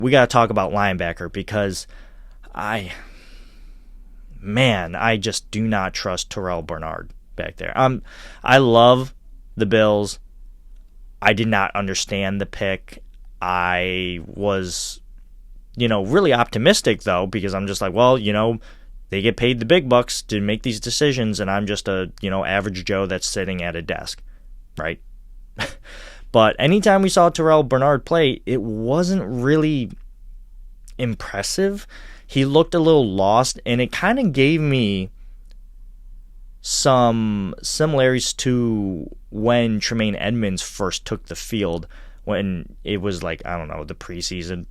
we got to talk about linebacker because I just do not trust Terrell Bernard back there. I love the Bills. I did not understand the pick. I was, really optimistic, though, because I'm just like, well, they get paid the big bucks to make these decisions, and I'm just a, average Joe that's sitting at a desk, right? But anytime we saw Terrell Bernard play, it wasn't really impressive. He looked a little lost, and it kind of gave me some similarities to when Tremaine Edmunds first took the field, when it was like, I don't know, the preseason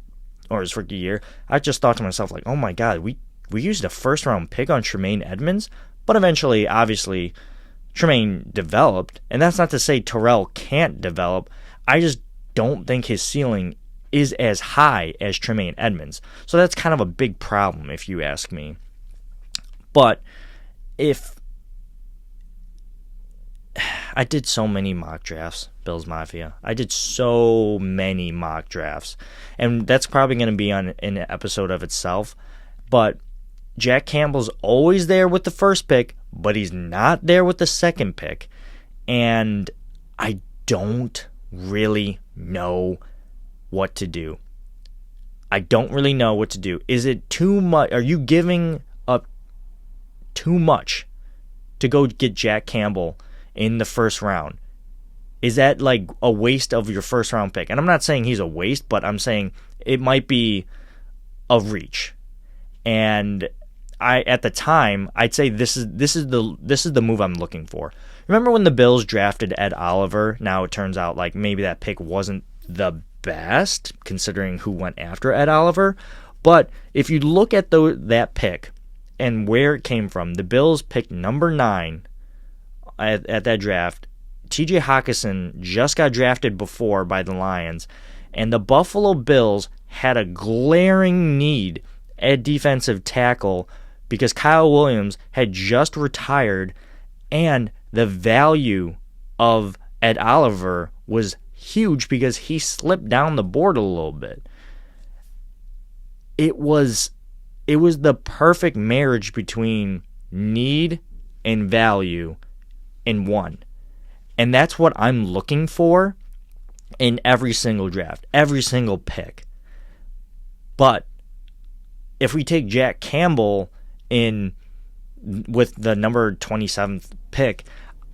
or his rookie year. I just thought to myself, like, oh my God, we used a first-round pick on Tremaine Edmunds, but eventually, obviously, Tremaine developed, and that's not to say Terrell can't develop. I just don't think his ceiling is as high as Tremaine Edmunds. So that's kind of a big problem, if you ask me. But if I did so many mock drafts, Bills Mafia. I did so many mock drafts. And that's probably going to be on an episode of itself. But Jack Campbell's always there with the first pick, but he's not there with the second pick. And I don't really know what to do. I don't really know what to do. Is it too much? Are you giving up too much to go get Jack Campbell in the first round? Is that like a waste of your first round pick? And I'm not saying he's a waste, but I'm saying it might be a reach. And at the time, I'd say this is the move I'm looking for. Remember when the Bills drafted Ed Oliver? Now it turns out like maybe that pick wasn't the best considering who went after Ed Oliver. But if you look at that pick and where it came from, the Bills picked number 9 at that draft. TJ Hawkinson just got drafted before by the Lions, and the Buffalo Bills had a glaring need at defensive tackle because Kyle Williams had just retired, and the value of Ed Oliver was huge because he slipped down the board a little bit. It was the perfect marriage between need and value in one. And that's what I'm looking for in every single draft, every single pick. But if we take Jack Campbell with the number 27th pick,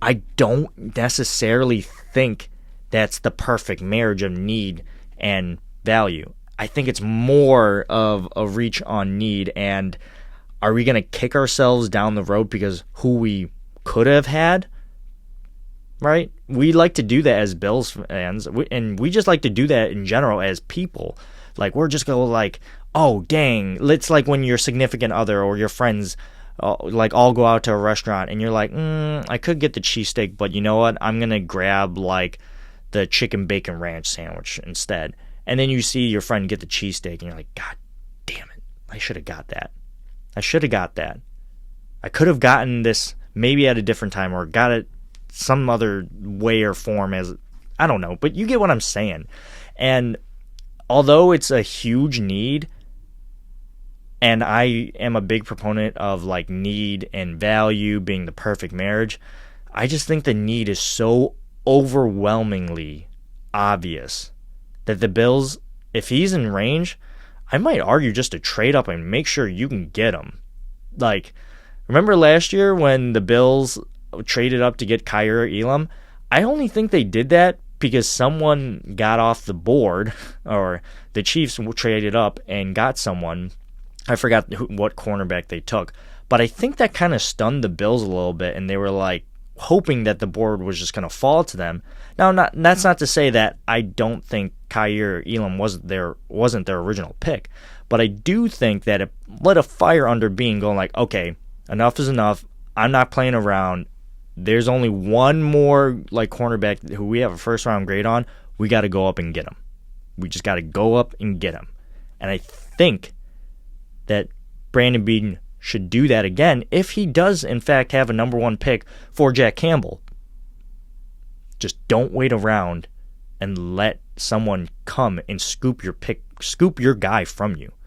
I don't necessarily think that's the perfect marriage of need and value. I think it's more of a reach on need. And are we going to kick ourselves down the road because who we could have had? Right? We like to do that as Bills fans, and we just like to do that in general as people. Like, we're just going to like, oh, dang. It's like when your significant other or your friends like all go out to a restaurant and you're like, I could get the cheesesteak, but you know what? I'm going to grab like the chicken bacon ranch sandwich instead. And then you see your friend get the cheesesteak and you're like, God damn it. I should have got that. I could have gotten this maybe at a different time or got it some other way or form, as I don't know, but you get what I'm saying. And although it's a huge need, and I am a big proponent of like need and value being the perfect marriage, I just think the need is so overwhelmingly obvious that the Bills, if he's in range, I might argue just to trade up and make sure you can get him. Like, remember last year when the Bills traded up to get Kaiir Elam? I only think they did that because someone got off the board, or the Chiefs traded up and got someone. I forgot what cornerback they took, but I think that kind of stunned the Bills a little bit, and they were like hoping that the board was just going to fall to them. Now, that's not to say that I don't think Kaiir Elam wasn't their original pick, but I do think that it lit a fire under Bean, going like, okay, enough is enough. I'm not playing around. There's only one more like cornerback who we have a first round grade on. We got to go up and get him. We just got to go up and get him. And I think that Brandon Bean should do that again if he does in fact have a number 1 pick for Jack Campbell. Just don't wait around and let someone come and scoop your guy from you.